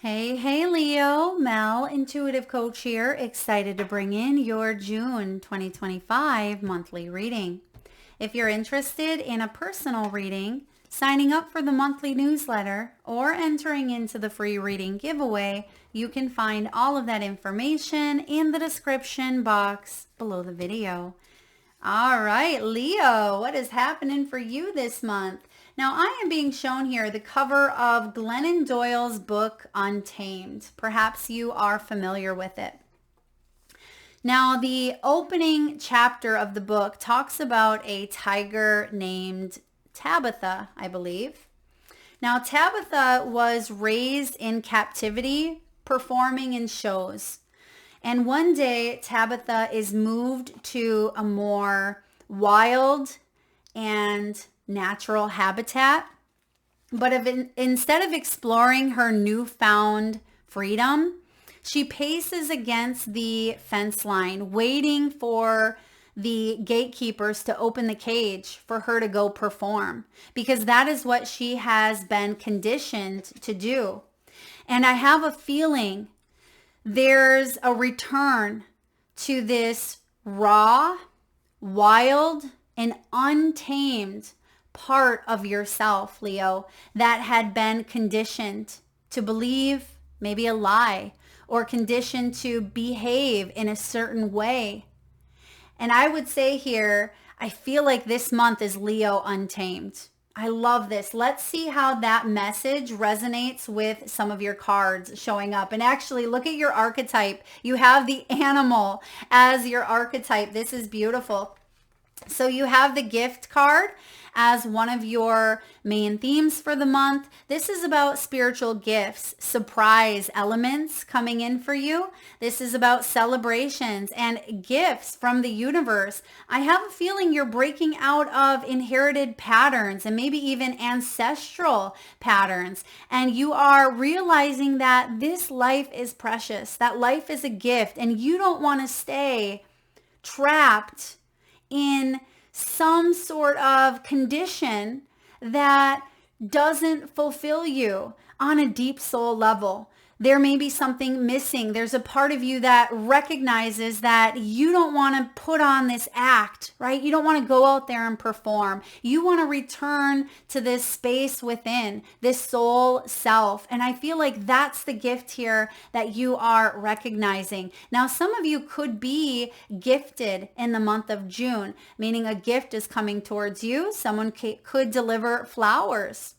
Hey, Leo, Mel, Intuitive Coach here, excited to bring in your June 2025 monthly reading. If you're interested in a personal reading, signing up for the monthly newsletter, or entering into the free reading giveaway, you can find all of that information in the description box below the video. All right, Leo, what is happening for you this month? Now, I am being shown here the cover of Glennon Doyle's book, Untamed. Perhaps you are familiar with it. Now, the opening chapter of the book talks about a tiger named Tabitha, I believe. Now, Tabitha was raised in captivity, performing in shows. And one day, Tabitha is moved to a more wild and natural habitat. But instead of exploring her newfound freedom, she paces against the fence line, waiting for the gatekeepers to open the cage for her to go perform, because that is what she has been conditioned to do. And I have a feeling there's a return to this raw, wild, and untamed part of yourself, Leo, that had been conditioned to believe maybe a lie or conditioned to behave in a certain way. And I would say here, I feel like this month is Leo Untamed. I love this. Let's see how that message resonates with some of your cards showing up. And actually, look at your archetype. You have the animal as your archetype. This is beautiful. So you have the gift card as one of your main themes for the month. This is about spiritual gifts, surprise elements coming in for you. This is about celebrations and gifts from the universe. I have a feeling you're breaking out of inherited patterns and maybe even ancestral patterns. And you are realizing that this life is precious, that life is a gift, and you don't want to stay trapped in some sort of condition that doesn't fulfill you on a deep soul level. There may be something missing. There's a part of you that recognizes that you don't want to put on this act, right? You don't want to go out there and perform. You want to return to this space within, this soul self. And I feel like that's the gift here that you are recognizing. Now, some of you could be gifted in the month of June, meaning a gift is coming towards you. Someone could deliver flowers.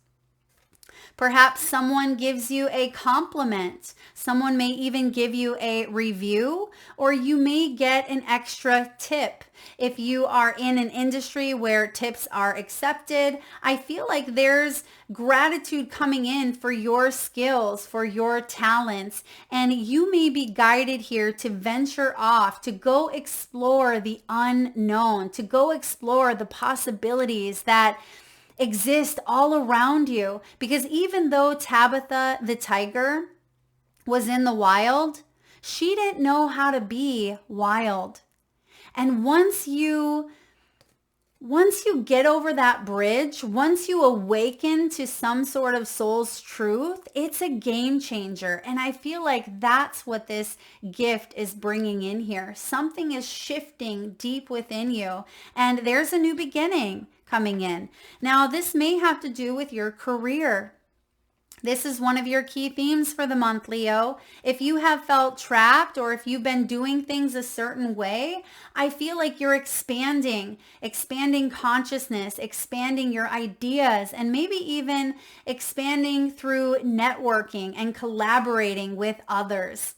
Perhaps someone gives you a compliment. Someone may even give you a review, or you may get an extra tip. If you are in an industry where tips are accepted, I feel like there's gratitude coming in for your skills, for your talents, and you may be guided here to venture off, to go explore the unknown, to go explore the possibilities that exist all around you. Because even though Tabitha the tiger was in the wild, she didn't know how to be wild. And once you get over that bridge, once you awaken to some sort of soul's truth, it's a game changer. And I feel like that's what this gift is bringing in here. Something is shifting deep within you, and there's a new beginning coming in. Now, this may have to do with your career. This is one of your key themes for the month, Leo. If you have felt trapped, or if you've been doing things a certain way, I feel like you're expanding consciousness, expanding your ideas, and maybe even expanding through networking and collaborating with others.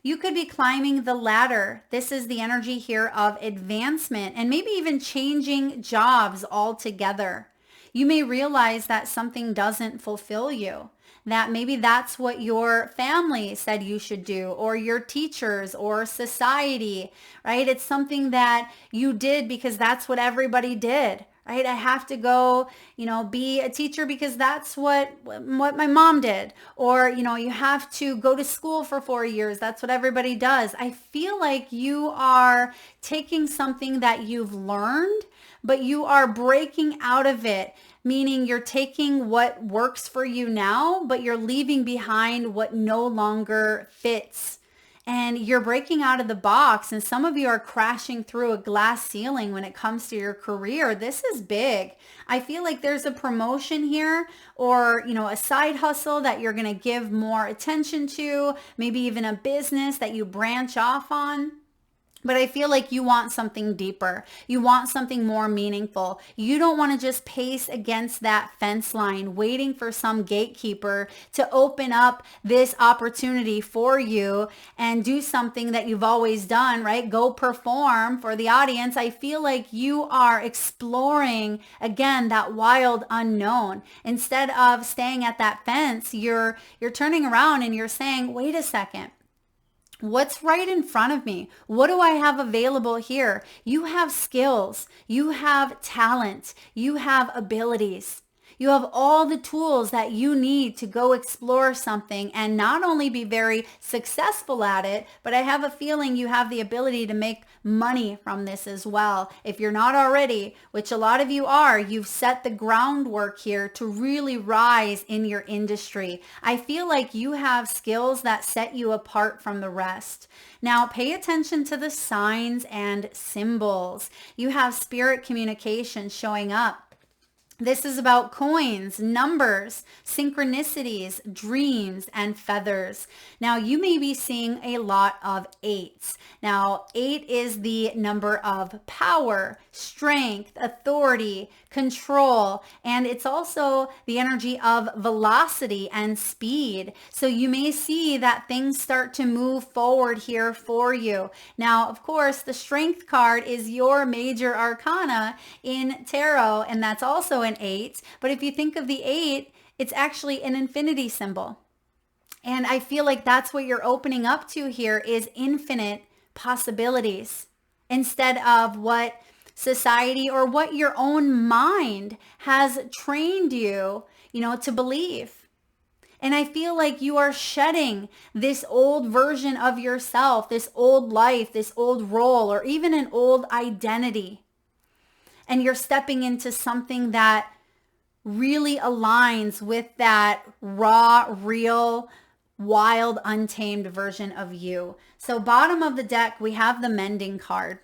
You could be climbing the ladder. This is the energy here of advancement, and maybe even changing jobs altogether. You may realize that something doesn't fulfill you, that maybe that's what your family said you should do, or your teachers, or society, right? It's something that you did because that's what everybody did, right? I have to go, be a teacher because that's what my mom did. Or, you have to go to school for 4 years. That's what everybody does. I feel like you are taking something that you've learned, but you are breaking out of it meaning you're taking what works for you now, but you're leaving behind what no longer fits. And you're breaking out of the box, and some of you are crashing through a glass ceiling when it comes to your career. This is big. I feel like there's a promotion here, or, a side hustle that you're going to give more attention to, maybe even a business that you branch off on. But I feel like you want something deeper. You want something more meaningful. You don't want to just pace against that fence line, waiting for some gatekeeper to open up this opportunity for you and do something that you've always done, right? Go perform for the audience. I feel like you are exploring, again, that wild unknown. Instead of staying at that fence, you're turning around and you're saying, wait a second. What's right in front of me? What do I have available here? You have skills, you have talent, you have abilities. You have all the tools that you need to go explore something and not only be very successful at it, but I have a feeling you have the ability to make money from this as well. If you're not already, which a lot of you are, you've set the groundwork here to really rise in your industry. I feel like you have skills that set you apart from the rest. Now, pay attention to the signs and symbols. You have spirit communication showing up. This is about coins, numbers, synchronicities, dreams, and feathers. Now, you may be seeing a lot of 8s. Now, 8 is the number of power, strength, authority, control, and it's also the energy of velocity and speed. So you may see that things start to move forward here for you. Now, of course, the strength card is your major arcana in tarot, and that's also an 8. But if you think of the 8, it's actually an infinity symbol. And I feel like that's what you're opening up to here is infinite possibilities instead of what society or what your own mind has trained you, to believe. And I feel like you are shedding this old version of yourself, this old life, this old role, or even an old identity. And you're stepping into something that really aligns with that raw, real, wild, untamed version of you. So bottom of the deck, we have the mending card.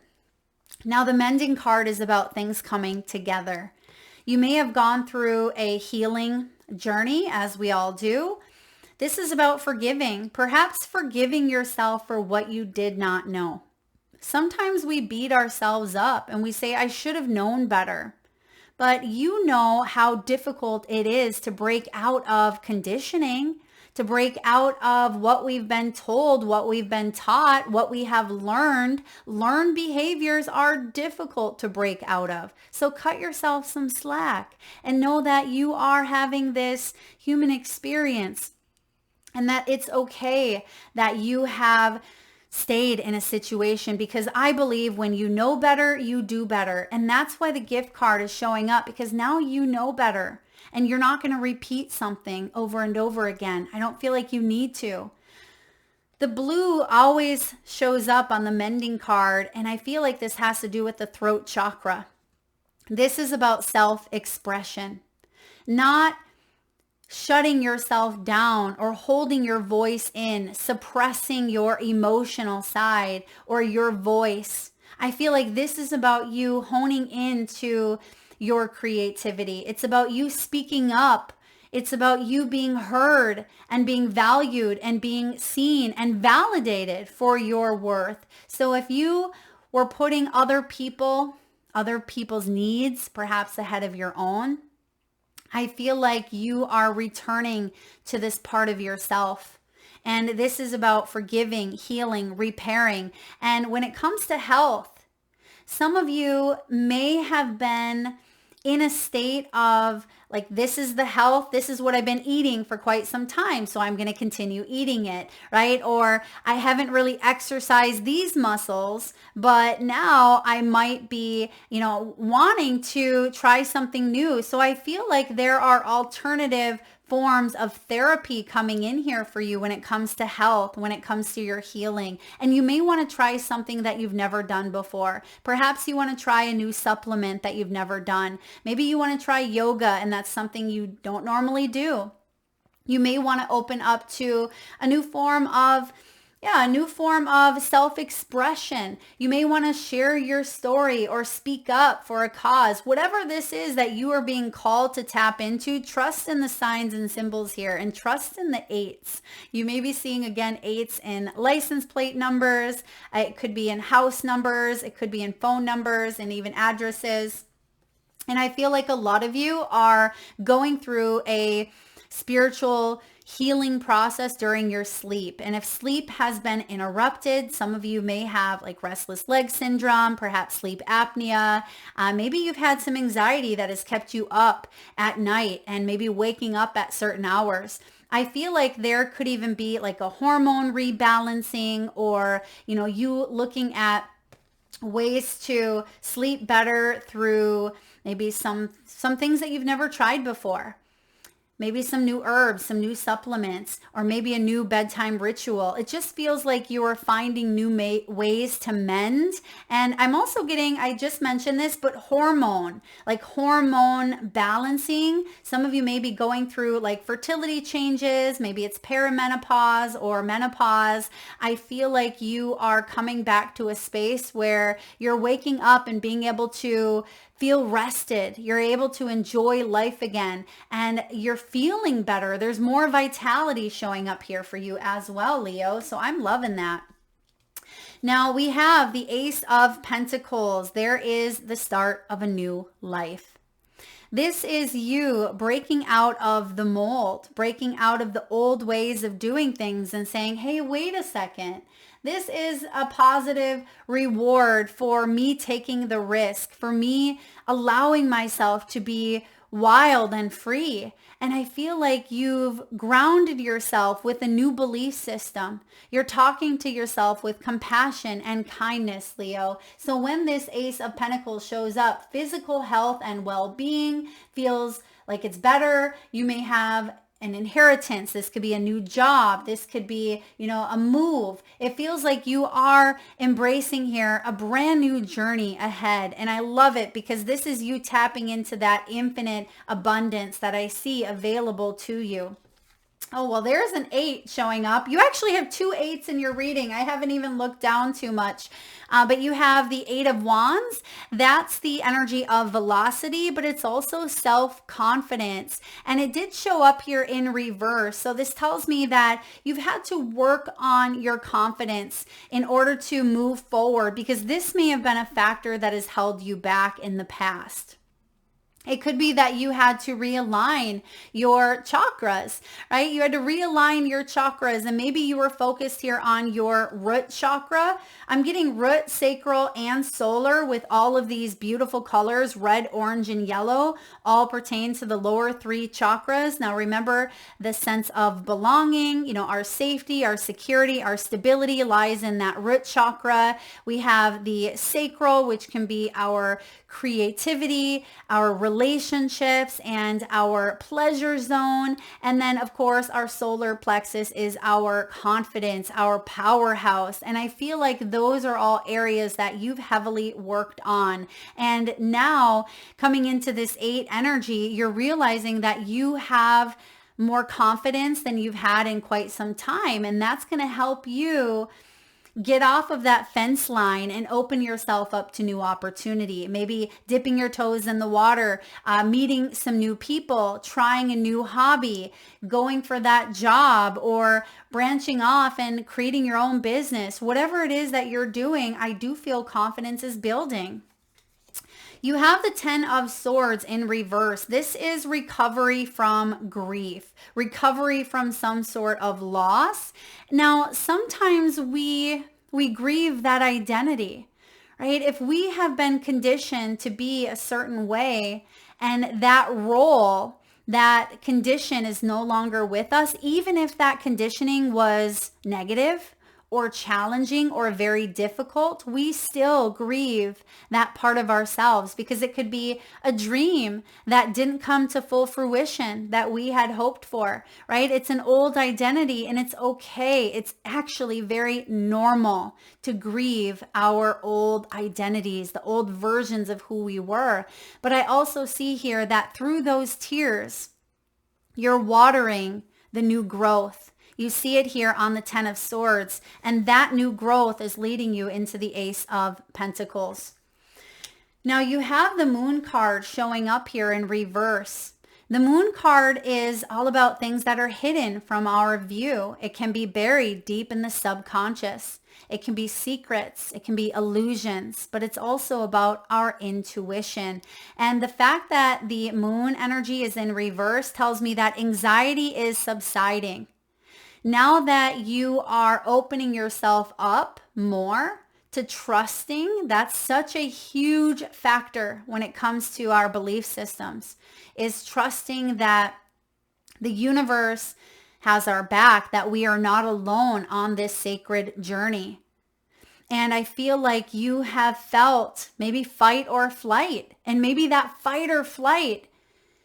Now, the mending card is about things coming together. You may have gone through a healing journey, as we all do. This is about forgiving, perhaps forgiving yourself for what you did not know. Sometimes we beat ourselves up and we say, I should have known better. But you know how difficult it is to break out of conditioning, to break out of what we've been told, what we've been taught, what we have learned. Learned behaviors are difficult to break out of. So cut yourself some slack and know that you are having this human experience and that it's okay that you have stayed in a situation, because I believe when you know better, you do better. And that's why the gift card is showing up, because now you know better. And you're not going to repeat something over and over again. I don't feel like you need to. The blue always shows up on the mending card, and I feel like this has to do with the throat chakra. This is about self-expression, not shutting yourself down or holding your voice in, suppressing your emotional side or your voice. I feel like this is about you honing into your creativity. It's about you speaking up. It's about you being heard and being valued and being seen and validated for your worth. So if you were putting other people's needs perhaps ahead of your own, I feel like you are returning to this part of yourself. And this is about forgiving, healing, repairing. And when it comes to health, some of you may have been in a state of like, this is the health, this is what I've been eating for quite some time, so I'm going to continue eating it, right? Or I haven't really exercised these muscles, but now I might be, wanting to try something new. So I feel like there are alternative forms of therapy coming in here for you when it comes to health, when it comes to your healing. And you may want to try something that you've never done before. Perhaps you want to try a new supplement that you've never done. Maybe you want to try yoga and that's something you don't normally do. You may want to open up to a new form of self-expression. You may want to share your story or speak up for a cause. Whatever this is that you are being called to tap into, trust in the signs and symbols here and trust in the eights. You may be seeing again eights in license plate numbers. It could be in house numbers. It could be in phone numbers and even addresses. And I feel like a lot of you are going through a spiritual healing process during your sleep. And if sleep has been interrupted, some of you may have like restless leg syndrome, perhaps sleep apnea. Maybe you've had some anxiety that has kept you up at night and maybe waking up at certain hours. I feel like there could even be like a hormone rebalancing or, you looking at ways to sleep better through maybe some things that you've never tried before. Maybe some new herbs, some new supplements, or maybe a new bedtime ritual. It just feels like you are finding new ways to mend. And I'm also getting, I just mentioned this, but hormone balancing. Some of you may be going through like fertility changes. Maybe it's perimenopause or menopause. I feel like you are coming back to a space where you're waking up and being able to feel rested. You're able to enjoy life again and you're feeling better. There's more vitality showing up here for you as well, Leo. So I'm loving that. Now we have the Ace of Pentacles. There is the start of a new life. This is you breaking out of the mold, breaking out of the old ways of doing things and saying, hey, wait a second. This is a positive reward for me taking the risk, for me allowing myself to be wild and free. And I feel like you've grounded yourself with a new belief system. You're talking to yourself with compassion and kindness, Leo. So when this Ace of Pentacles shows up, physical health and well-being feels like it's better. You may have an inheritance. This could be a new job. This could be, a move. It feels like you are embracing here a brand new journey ahead. And I love it because this is you tapping into that infinite abundance that I see available to you. Oh, well, there's an 8 showing up. You actually have 2 8s in your reading. I haven't even looked down too much. But you have the 8 of Wands. That's the energy of velocity, but it's also self-confidence. And it did show up here in reverse. So this tells me that you've had to work on your confidence in order to move forward because this may have been a factor that has held you back in the past. It could be that you had to realign your chakras, right? You had to realign your chakras and maybe you were focused here on your root chakra. I'm getting root, sacral, and solar with all of these beautiful colors, red, orange, and yellow, all pertain to the lower 3 chakras. Now remember the sense of belonging, our safety, our security, our stability lies in that root chakra. We have the sacral, which can be our creativity, our relationships, and our pleasure zone. And then of course our solar plexus is our confidence, our powerhouse. And I feel like those are all areas that you've heavily worked on. And now coming into this 8 energy, you're realizing that you have more confidence than you've had in quite some time. And that's going to help you get off of that fence line and open yourself up to new opportunity. Maybe dipping your toes in the water, meeting some new people, trying a new hobby, going for that job, or branching off and creating your own business. Whatever it is that you're doing, I do feel confidence is building. You have the 10 of Swords in reverse. This is recovery from grief, recovery from some sort of loss. Now, sometimes we grieve that identity, right? If we have been conditioned to be a certain way and that role, that condition is no longer with us, even if that conditioning was negative or challenging or very difficult, we still grieve that part of ourselves because it could be a dream that didn't come to full fruition that we had hoped for, right? It's an old identity and it's okay. It's actually very normal to grieve our old identities, the old versions of who we were. But I also see here that through those tears, you're watering the new growth. You see it here on the 10 of Swords, and that new growth is leading you into the Ace of Pentacles. Now you have the Moon card showing up here in reverse. The Moon card is all about things that are hidden from our view. It can be buried deep in the subconscious. It can be secrets. It can be illusions, but it's also about our intuition. And the fact that the Moon energy is in reverse tells me that anxiety is subsiding. Now that you are opening yourself up more to trusting, that's such a huge factor when it comes to our belief systems, is trusting that the universe has our back, that we are not alone on this sacred journey. And I feel like you have felt maybe fight or flight, and maybe that fight or flight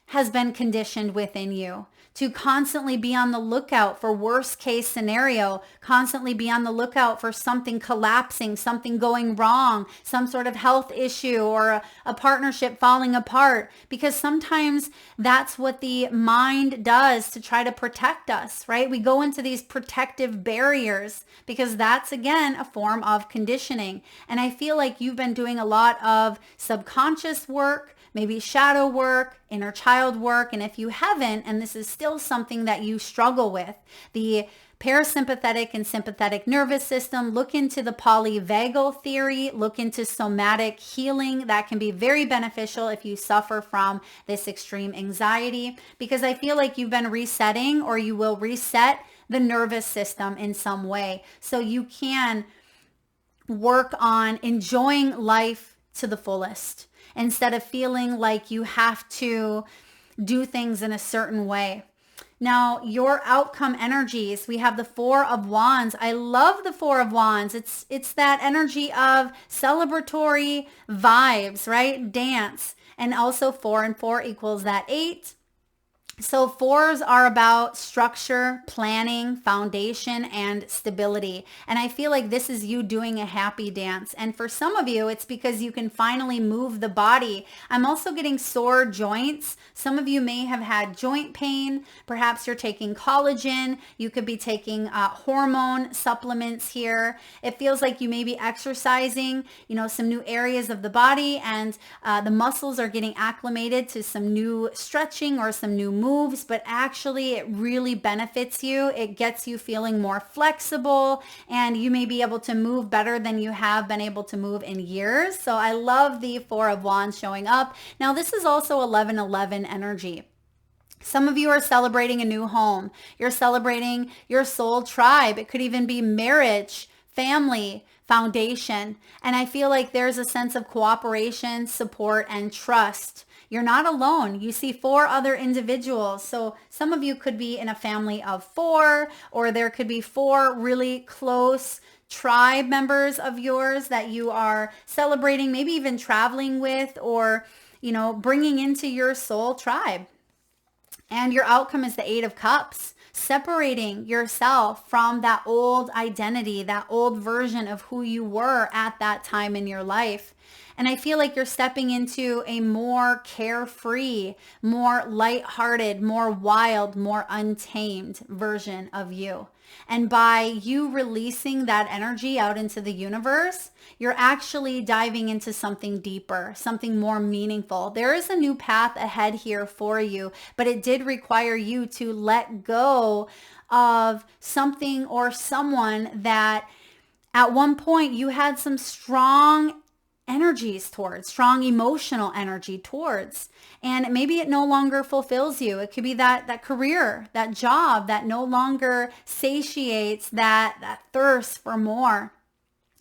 has been conditioned within you to constantly be on the lookout for worst case scenario, constantly be on the lookout for something collapsing, something going wrong, some sort of health issue or a partnership falling apart, because sometimes that's what the mind does to try to protect us, right? We go into these protective barriers because that's, again, a form of conditioning. And I feel like you've been doing a lot of subconscious work, maybe shadow work, inner child work. And if you haven't, and this is still something that you struggle with, the parasympathetic and sympathetic nervous system, look into the polyvagal theory, look into somatic healing. That can be very beneficial if you suffer from this extreme anxiety, because I feel like you've been resetting, or you will reset the nervous system in some way, so you can work on enjoying life to the fullest, instead of feeling like you have to do things in a certain way. Now, your outcome energies, we have the Four of Wands. I love the Four of Wands. It's that energy of celebratory vibes, right? Dance. And also 4 and 4 equals that 8. So fours are about structure, planning, foundation, and stability. And I feel like this is you doing a happy dance. And for some of you, it's because you can finally move the body. I'm also getting sore joints. Some of you may have had joint pain. Perhaps you're taking collagen. You could be taking hormone supplements here. It feels like you may be exercising, some new areas of the body, and the muscles are getting acclimated to some new stretching or some new moves, but actually it really benefits you. It gets you feeling more flexible, and you may be able to move better than you have been able to move in years. So I love the Four of Wands showing up. Now this is also 1111 energy. Some of you are celebrating a new home. You're celebrating your soul tribe. It could even be marriage, family, foundation. And I feel like there's a sense of cooperation, support, and trust. You're not alone. You see 4 other individuals. So some of you could be in a family of 4, or there could be 4 really close tribe members of yours that you are celebrating, maybe even traveling with, or, bringing into your soul tribe. And your outcome is the 8 of Cups, separating yourself from that old identity, that old version of who you were at that time in your life. And I feel like you're stepping into a more carefree, more lighthearted, more wild, more untamed version of you. And by you releasing that energy out into the universe, you're actually diving into something deeper, something more meaningful. There is a new path ahead here for you, but it did require you to let go of something or someone that at one point you had some strong energies towards, strong emotional energy towards, and maybe it no longer fulfills you. It could be that career, that job that no longer satiates that thirst for more.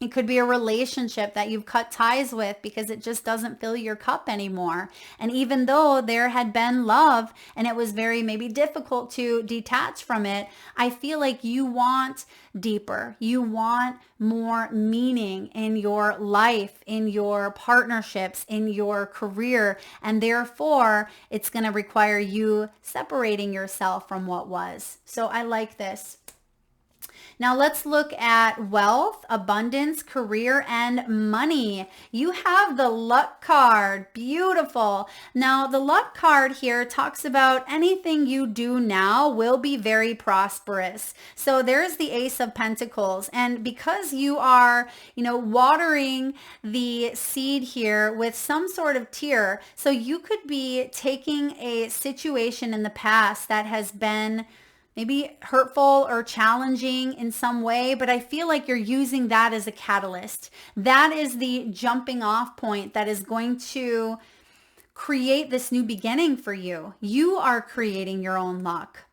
It could be a relationship that you've cut ties with because it just doesn't fill your cup anymore. And even though there had been love and it was very maybe difficult to detach from it, I feel like you want deeper. You want more meaning in your life, in your partnerships, in your career. And therefore, it's going to require you separating yourself from what was. So I like this. Now let's look at wealth, abundance, career, and money. You have the luck card. Beautiful. Now the luck card here talks about anything you do now will be very prosperous. So there's the Ace of Pentacles. And because you are, watering the seed here with some sort of tear, so you could be taking a situation in the past that has been maybe hurtful or challenging in some way, but I feel like you're using that as a catalyst. That is the jumping off point that is going to create this new beginning for you. You are creating your own luck.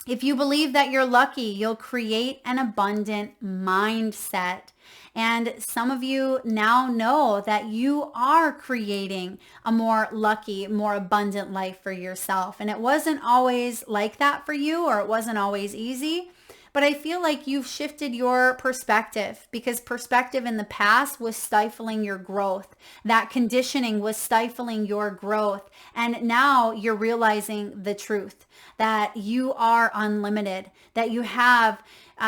If you believe that you're lucky, you'll create an abundant mindset. And some of you now know that you are creating a more lucky, more abundant life for yourself. And it wasn't always like that for you, or it wasn't always easy. But I feel like you've shifted your perspective, because perspective in the past was stifling your growth. That conditioning was stifling your growth. And now you're realizing the truth, that you are unlimited, that you have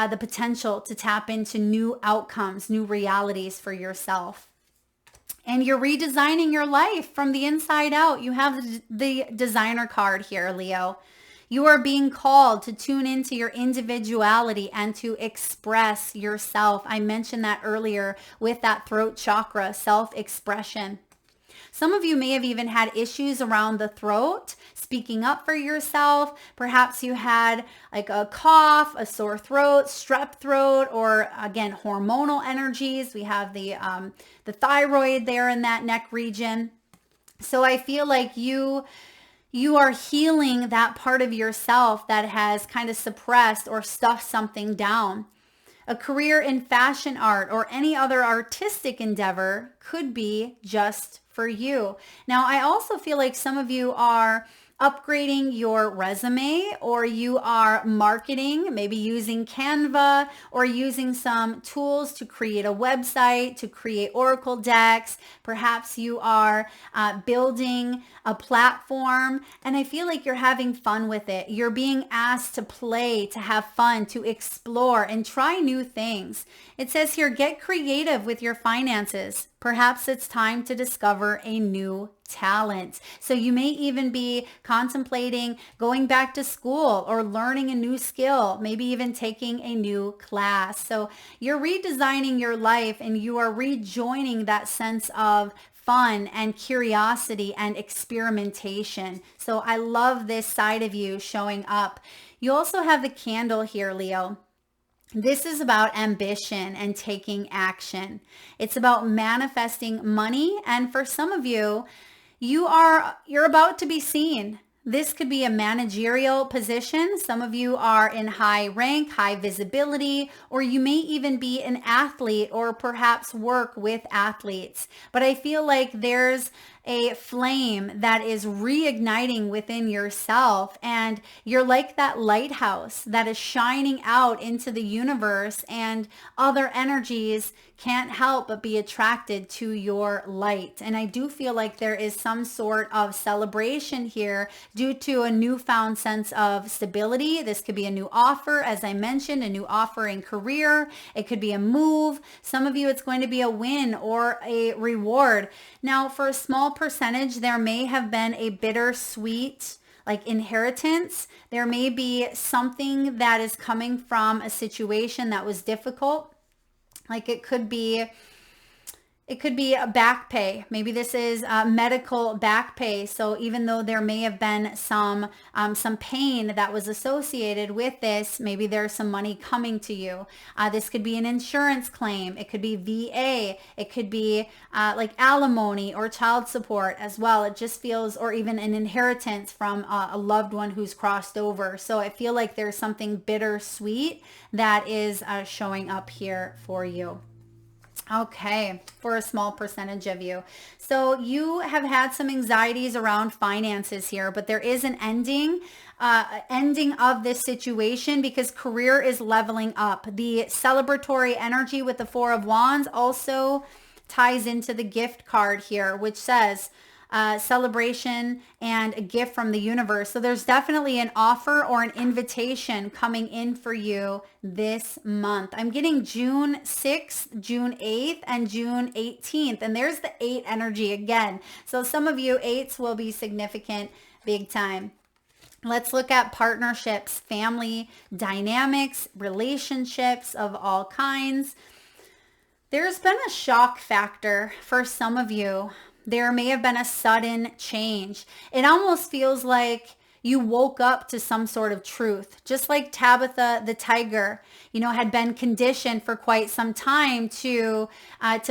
the potential to tap into new outcomes, new realities for yourself. And you're redesigning your life from the inside out. You have the designer card here, Leo. You are being called to tune into your individuality and to express yourself. I mentioned that earlier with that throat chakra, self-expression. Some of you may have even had issues around the throat, speaking up for yourself. Perhaps you had like a cough, a sore throat, strep throat, or again, hormonal energies. We have the thyroid there in that neck region. So I feel like you are healing that part of yourself that has kind of suppressed or stuffed something down. A career in fashion art or any other artistic endeavor could be just for you. Now, I also feel like some of you are upgrading your resume, or you are marketing, maybe using Canva or using some tools to create a website, to create Oracle decks. Perhaps you are building a platform, and I feel like you're having fun with it. You're being asked to play, to have fun, to explore and try new things. It says here, get creative with your finances. Perhaps it's time to discover a new talent. So you may even be contemplating going back to school or learning a new skill, maybe even taking a new class. So you're redesigning your life, and you are rejoining that sense of fun and curiosity and experimentation. So I love this side of you showing up. You also have the candle here, Leo. This is about ambition and taking action. It's about manifesting money. And for some of you, you're about to be seen. This could be a managerial position. Some of you are in high rank, high visibility, or you may even be an athlete or perhaps work with athletes. But I feel like there's a flame that is reigniting within yourself, and you're like that lighthouse that is shining out into the universe, and other energies can't help but be attracted to your light. And I do feel like there is some sort of celebration here due to a newfound sense of stability. This could be a new offer, as I mentioned, a new offer in career. It could be a move. Some of you, it's going to be a win or a reward. Now, for a small percentage, there may have been a bittersweet like inheritance. There may be something that is coming from a situation that was difficult. Like it could be a back pay. Maybe this is medical back pay. So even though there may have been some pain that was associated with this, maybe there's some money coming to you. This could be an insurance claim. It could be VA. It could be like alimony or child support as well. It just feels, or even an inheritance from a loved one who's crossed over. So I feel like there's something bittersweet that is showing up here for you. Okay, for a small percentage of you. So you have had some anxieties around finances here, but there is an ending of this situation because career is leveling up. The celebratory energy with the Four of Wands also ties into the gift card here, which says celebration and a gift from the universe. So there's definitely an offer or an invitation coming in for you this month. I'm getting June 6th, June 8th, and June 18th. And there's the 8 energy again. So some of you 8s will be significant big time. Let's look at partnerships, family dynamics, relationships of all kinds. There's been a shock factor for some of you. There may have been a sudden change. It almost feels like you woke up to some sort of truth, just like Tabitha the tiger, had been conditioned for quite some time to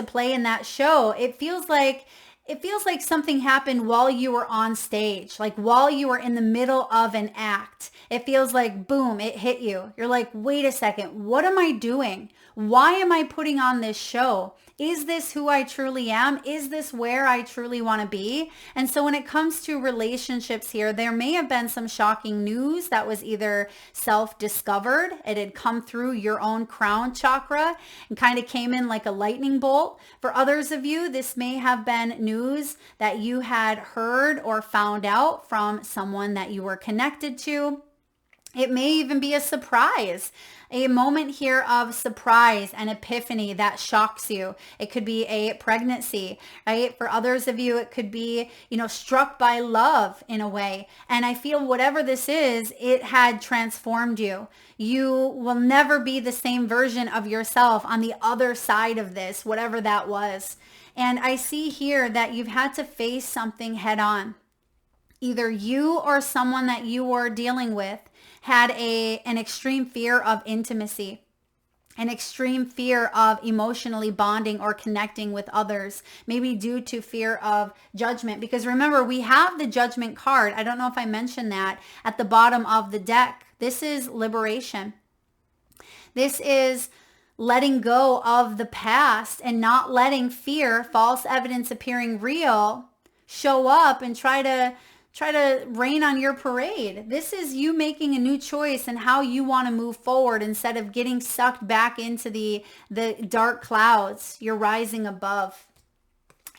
play in that show. It feels like something happened while you were on stage, like while you were in the middle of an act. It feels like, boom, it hit you. You're like, wait a second, what am I doing? Why am I putting on this show? Is this who I truly am? Is this where I truly want to be? And so when it comes to relationships here, there may have been some shocking news that was either self-discovered. It had come through your own crown chakra and kind of came in like a lightning bolt. For others of you, this may have been news that you had heard or found out from someone that you were connected to. It may even be a surprise, a moment here of surprise and epiphany that shocks you. It could be a pregnancy, right? For others of you, it could be, struck by love in a way. And I feel whatever this is, it had transformed you. You will never be the same version of yourself on the other side of this, whatever that was. And I see here that you've had to face something head on. Either you or someone that you were dealing with had an extreme fear of intimacy, an extreme fear of emotionally bonding or connecting with others, maybe due to fear of judgment. Because remember, we have the judgment card. I don't know if I mentioned that at the bottom of the deck. This is liberation. This is letting go of the past and not letting fear, false evidence appearing real, show up and try to rain on your parade. This is you making a new choice in how you want to move forward instead of getting sucked back into the dark clouds. You're rising above.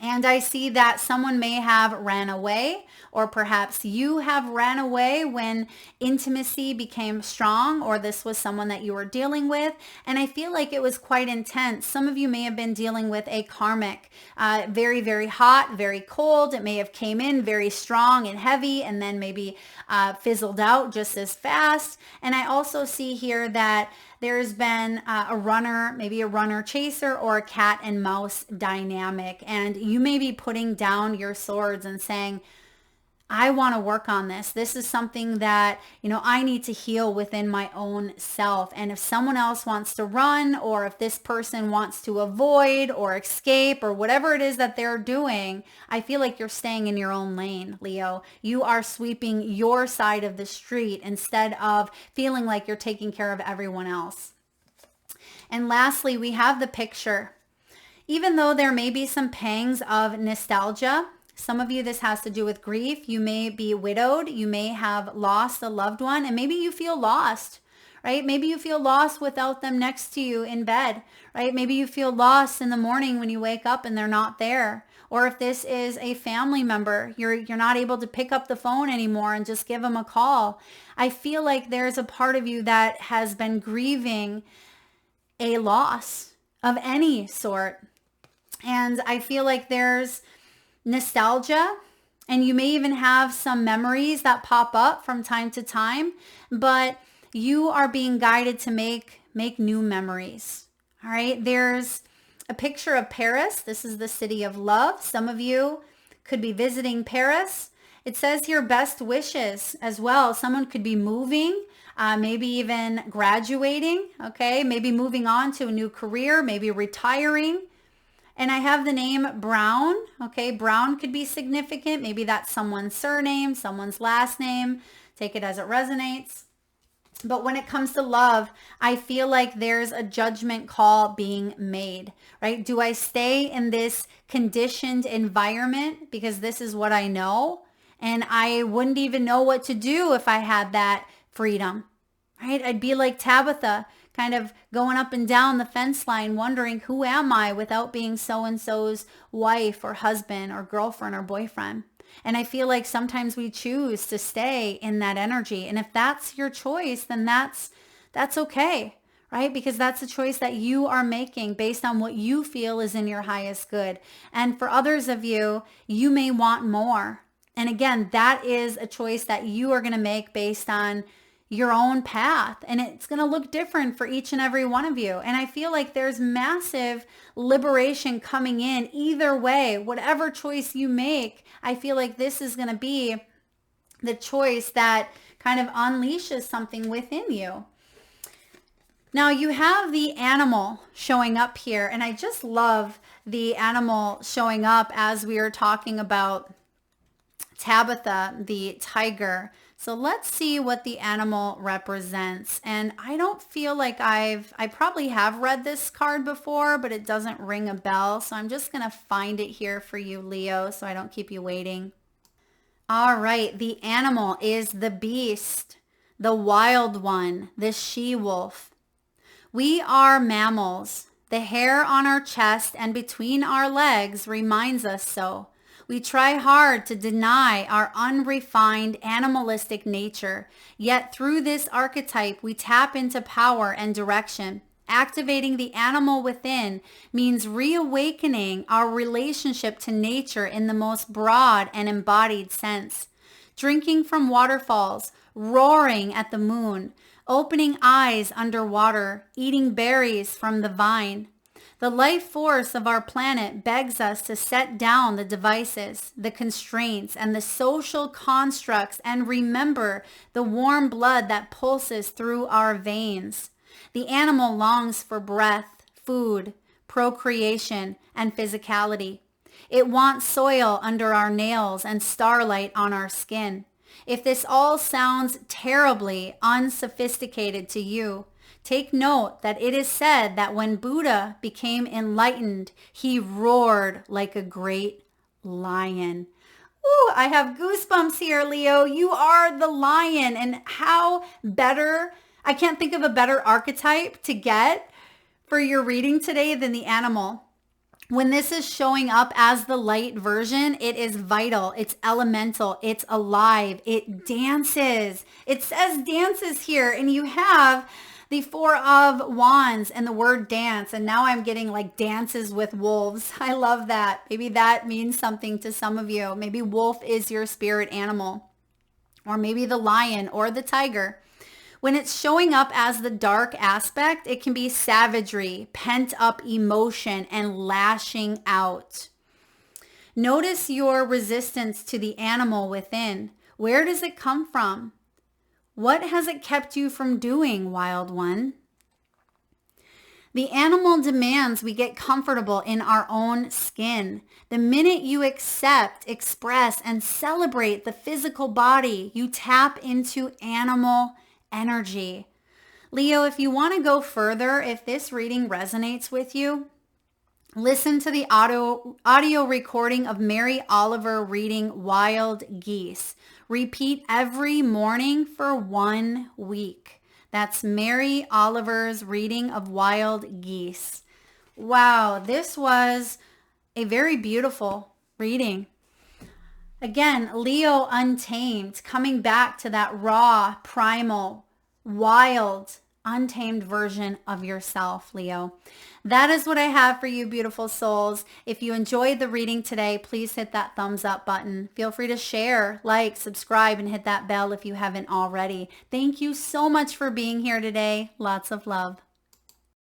And I see that someone may have ran away, or perhaps you have ran away when intimacy became strong, or this was someone that you were dealing with. And I feel like it was quite intense. Some of you may have been dealing with a karmic, very, very hot, very cold. It may have came in very strong and heavy and then maybe fizzled out just as fast. And I also see here that there's been a runner, maybe a runner chaser, or a cat and mouse dynamic. And you may be putting down your swords and saying, I want to work on this. This is something that, I need to heal within my own self. And if someone else wants to run, or if this person wants to avoid or escape or whatever it is that they're doing, I feel like you're staying in your own lane, Leo. You are sweeping your side of the street instead of feeling like you're taking care of everyone else. And lastly, we have the picture. Even though there may be some pangs of nostalgia, some of you, this has to do with grief. You may be widowed. You may have lost a loved one, and maybe you feel lost, right? Maybe you feel lost without them next to you in bed, right? Maybe you feel lost in the morning when you wake up and they're not there. Or if this is a family member, you're not able to pick up the phone anymore and just give them a call. I feel like there's a part of you that has been grieving a loss of any sort. And I feel like there's nostalgia, and you may even have some memories that pop up from time to time, but you are being guided to make new memories. All right. There's a picture of Paris. This is the city of love. Some of you could be visiting Paris. It says here best wishes as well. Someone could be moving, maybe even graduating. Okay. Maybe moving on to a new career, maybe retiring. And I have the name Brown. Okay, Brown could be significant. Maybe that's someone's surname, someone's last name. Take it as it resonates. But when it comes to love, I feel like there's a judgment call being made, right? Do I stay in this conditioned environment because this is what I know? And I wouldn't even know what to do if I had that freedom, right? I'd be like Tabitha, kind of going up and down the fence line, wondering who am I without being so-and-so's wife or husband or girlfriend or boyfriend. And I feel like sometimes we choose to stay in that energy. And if that's your choice, then that's okay, right? Because that's a choice that you are making based on what you feel is in your highest good. And for others of you, you may want more. And again, that is a choice that you are going to make based on your own path, and it's going to look different for each and every one of you. And I feel like there's massive liberation coming in either way. Whatever choice you make, I feel like this is going to be the choice that kind of unleashes something within you. Now you have the animal showing up here, and I just love the animal showing up as we are talking about Tabitha, the tiger. So let's see what the animal represents. And I don't feel like I probably have read this card before, but it doesn't ring a bell. So I'm just going to find it here for you, Leo, so I don't keep you waiting. All right. The animal is the beast, the wild one, the she-wolf. We are mammals. The hair on our chest and between our legs reminds us so. We try hard to deny our unrefined animalistic nature, yet through this archetype we tap into power and direction. Activating the animal within means reawakening our relationship to nature in the most broad and embodied sense. Drinking from waterfalls, roaring at the moon, opening eyes underwater, eating berries from the vine. The life force of our planet begs us to set down the devices, the constraints, and the social constructs and remember the warm blood that pulses through our veins. The animal longs for breath, food, procreation, and physicality. It wants soil under our nails and starlight on our skin. If this all sounds terribly unsophisticated to you, take note that it is said that when Buddha became enlightened, he roared like a great lion. Ooh, I have goosebumps here, Leo. You are the lion. And how better, I can't think of a better archetype to get for your reading today than the animal. When this is showing up as the light version, it is vital, it's elemental, it's alive, it dances. It says dances here, and you have the Four of Wands and the word dance. And now I'm getting like dances with wolves. I love that. Maybe that means something to some of you. Maybe wolf is your spirit animal, or maybe the lion or the tiger. When it's showing up as the dark aspect, it can be savagery, pent up emotion, and lashing out. Notice your resistance to the animal within. Where does it come from? What has it kept you from doing, wild one? The animal demands we get comfortable in our own skin. The minute you accept, express, and celebrate the physical body, you tap into animal energy. Leo, if you want to go further, if this reading resonates with you, listen to the audio recording of Mary Oliver reading Wild Geese. Repeat every morning for 1 week. That's Mary Oliver's reading of Wild Geese. Wow, this was a very beautiful reading. Again, Leo Untamed, coming back to that raw, primal, wild, untamed version of yourself, Leo. That is what I have for you, beautiful souls. If you enjoyed the reading today, please hit that thumbs up button. Feel free to share, like, subscribe, and hit that bell if you haven't already. Thank you so much for being here today. Lots of love.